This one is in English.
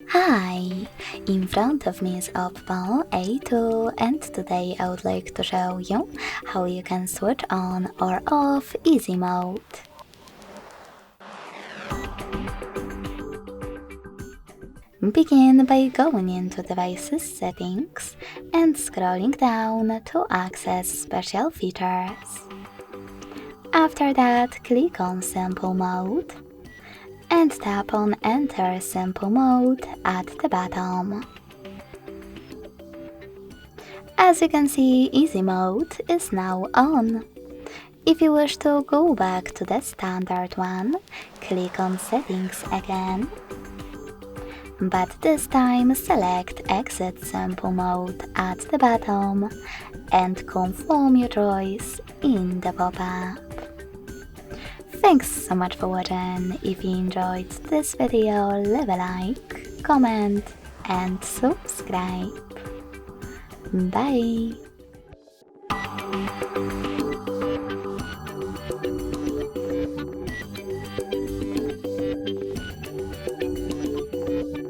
Hi! In front of me is OPPO A2 and today I would like to show you how you can switch on or off easy mode. Begin by going into Devices Settings and scrolling down to access special features. After that, click on Simple Mode and tap on Enter Simple Mode at the bottom. As you can see, Easy Mode is now on. If you wish to go back to the standard one, click on Settings again. But this time select Exit Simple Mode at the bottom and confirm your choice in the pop-up. Thanks so much for watching. If you enjoyed this video, leave a like, comment and subscribe. Bye!